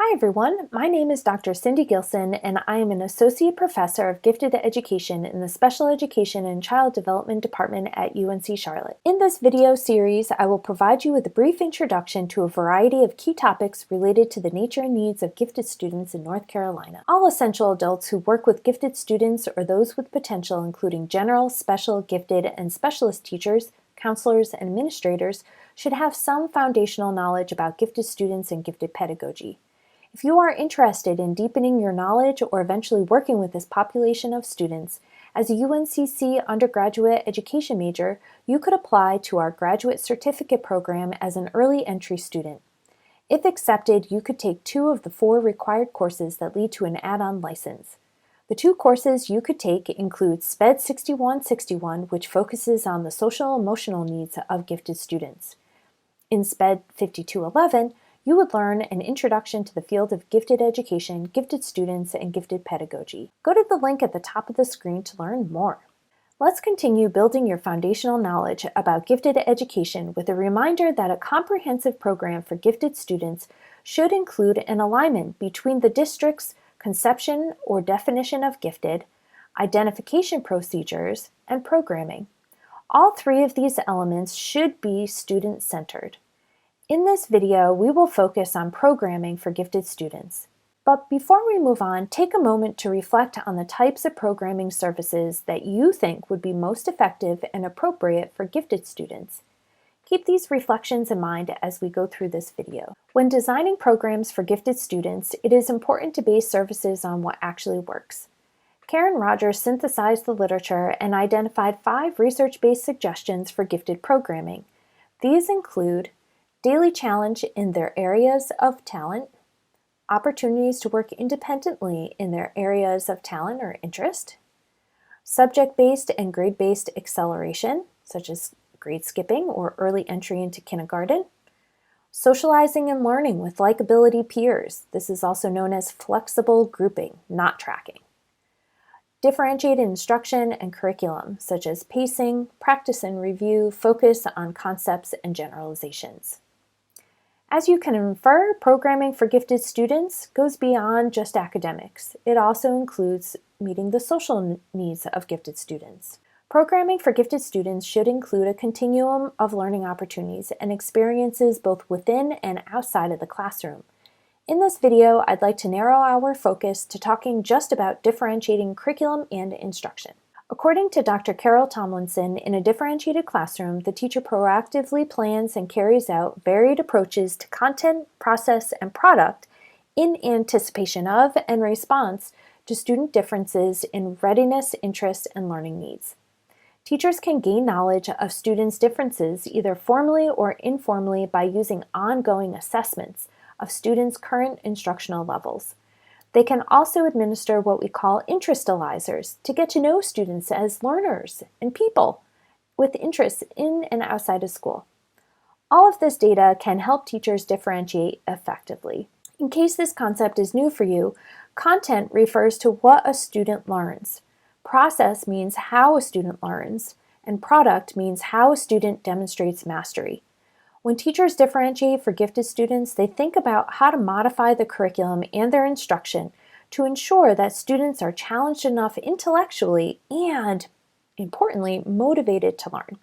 Hi everyone, my name is Dr. Cindy Gilson and I am an Associate Professor of Gifted Education in the Special Education and Child Development Department at UNC Charlotte. In this video series, I will provide you with a brief introduction to a variety of key topics related to the nature and needs of gifted students in North Carolina. All essential adults who work with gifted students or those with potential, including general, special, gifted, and specialist teachers, counselors, and administrators, should have some foundational knowledge about gifted students and gifted pedagogy. If you are interested in deepening your knowledge or eventually working with this population of students, as a UNCC undergraduate education major, you could apply to our graduate certificate program as an early entry student. If accepted, you could take 2 of the 4 required courses that lead to an add-on license. The 2 courses you could take include SPED 6161, which focuses on the social emotional needs of gifted students. In SPED 5211, you would learn an introduction to the field of gifted education, gifted students, and gifted pedagogy. Go to the link at the top of the screen to learn more. Let's continue building your foundational knowledge about gifted education with a reminder that a comprehensive program for gifted students should include an alignment between the district's conception or definition of gifted, identification procedures, and programming. All 3 of these elements should be student-centered. In this video, we will focus on programming for gifted students. But before we move on, take a moment to reflect on the types of programming services that you think would be most effective and appropriate for gifted students. Keep these reflections in mind as we go through this video. When designing programs for gifted students, it is important to base services on what actually works. Karen Rogers synthesized the literature and identified 5 research-based suggestions for gifted programming. These include daily challenge in their areas of talent, opportunities to work independently in their areas of talent or interest, subject-based and grade-based acceleration, such as grade skipping or early entry into kindergarten, socializing and learning with likability peers. This is also known as flexible grouping, not tracking. Differentiated instruction and curriculum, such as pacing, practice and review, focus on concepts and generalizations. As you can infer, programming for gifted students goes beyond just academics. It also includes meeting the social needs of gifted students. Programming for gifted students should include a continuum of learning opportunities and experiences both within and outside of the classroom. In this video, I'd like to narrow our focus to talking just about differentiating curriculum and instruction. According to Dr. Carol Tomlinson, in a differentiated classroom, the teacher proactively plans and carries out varied approaches to content, process, and product in anticipation of and response to student differences in readiness, interest, and learning needs. Teachers can gain knowledge of students' differences either formally or informally by using ongoing assessments of students' current instructional levels. They can also administer what we call interestalizers to get to know students as learners and people with interests in and outside of school. All of this data can help teachers differentiate effectively. In case this concept is new for you, content refers to what a student learns. Process means how a student learns, and product means how a student demonstrates mastery. When teachers differentiate for gifted students, they think about how to modify the curriculum and their instruction to ensure that students are challenged enough intellectually and, importantly, motivated to learn.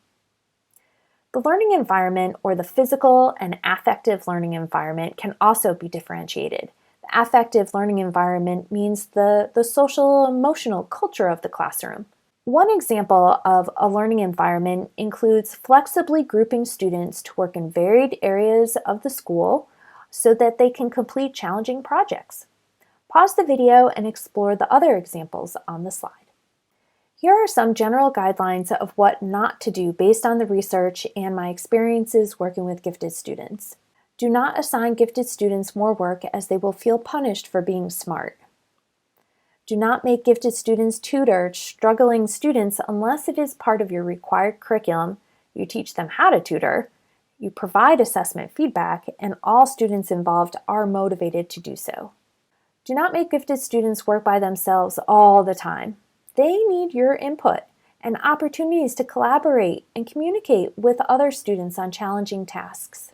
The learning environment, or the physical and affective learning environment, can also be differentiated. The affective learning environment means the social, emotional culture of the classroom. One example of a learning environment includes flexibly grouping students to work in varied areas of the school so that they can complete challenging projects. Pause the video and explore the other examples on the slide. Here are some general guidelines of what not to do based on the research and my experiences working with gifted students. Do not assign gifted students more work as they will feel punished for being smart. Do not make gifted students tutor struggling students unless it is part of your required curriculum, you teach them how to tutor, you provide assessment feedback, and all students involved are motivated to do so. Do not make gifted students work by themselves all the time. They need your input and opportunities to collaborate and communicate with other students on challenging tasks.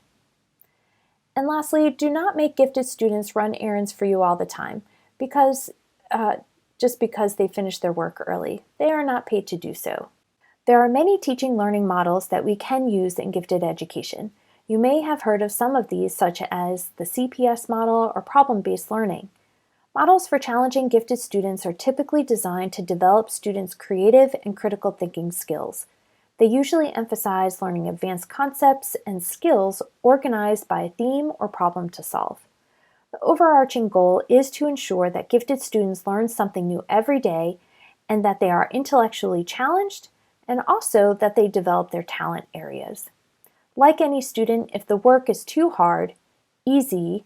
And lastly, do not make gifted students run errands for you all the time just because they finish their work early. They are not paid to do so. There are many teaching learning models that we can use in gifted education. You may have heard of some of these, such as the CPS model or problem-based learning. Models for challenging gifted students are typically designed to develop students' creative and critical thinking skills. They usually emphasize learning advanced concepts and skills organized by a theme or problem to solve. The overarching goal is to ensure that gifted students learn something new every day and that they are intellectually challenged and also that they develop their talent areas. Like any student, if the work is too hard, easy,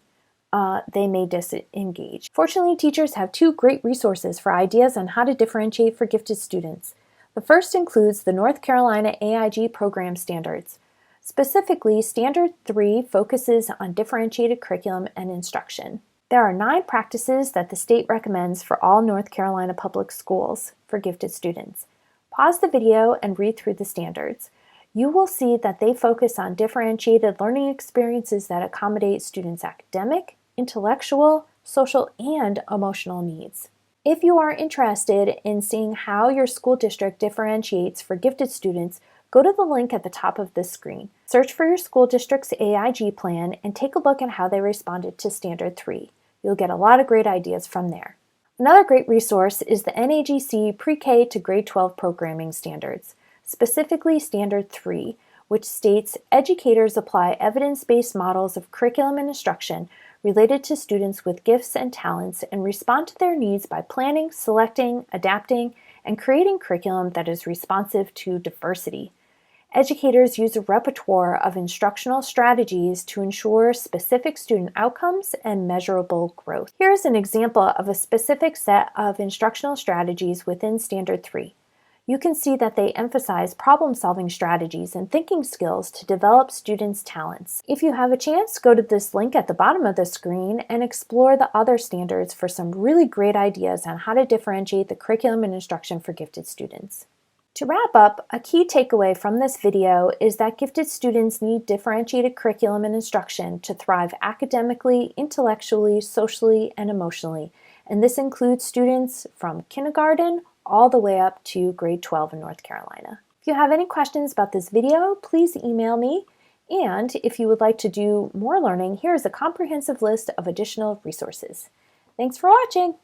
they may disengage. Fortunately, teachers have two great resources for ideas on how to differentiate for gifted students. The first includes the North Carolina AIG program standards. Specifically, Standard 3 focuses on differentiated curriculum and instruction. There are 9 practices that the state recommends for all North Carolina public schools for gifted students. Pause the video and read through the standards. You will see that they focus on differentiated learning experiences that accommodate students' academic, intellectual, social, and emotional needs. If you are interested in seeing how your school district differentiates for gifted students, go to the link at the top of this screen. Search for your school district's AIG plan and take a look at how they responded to Standard 3. You'll get a lot of great ideas from there. Another great resource is the NAGC Pre-K to Grade 12 Programming Standards, specifically Standard 3, which states educators apply evidence-based models of curriculum and instruction related to students with gifts and talents and respond to their needs by planning, selecting, adapting, and creating curriculum that is responsive to diversity. Educators use a repertoire of instructional strategies to ensure specific student outcomes and measurable growth. Here is an example of a specific set of instructional strategies within Standard 3. You can see that they emphasize problem-solving strategies and thinking skills to develop students' talents. If you have a chance, go to this link at the bottom of the screen and explore the other standards for some really great ideas on how to differentiate the curriculum and instruction for gifted students. To wrap up, a key takeaway from this video is that gifted students need differentiated curriculum and instruction to thrive academically, intellectually, socially, and emotionally. And this includes students from kindergarten all the way up to grade 12 in North Carolina. If you have any questions about this video, please email me. And if you would like to do more learning, here is a comprehensive list of additional resources. Thanks for watching!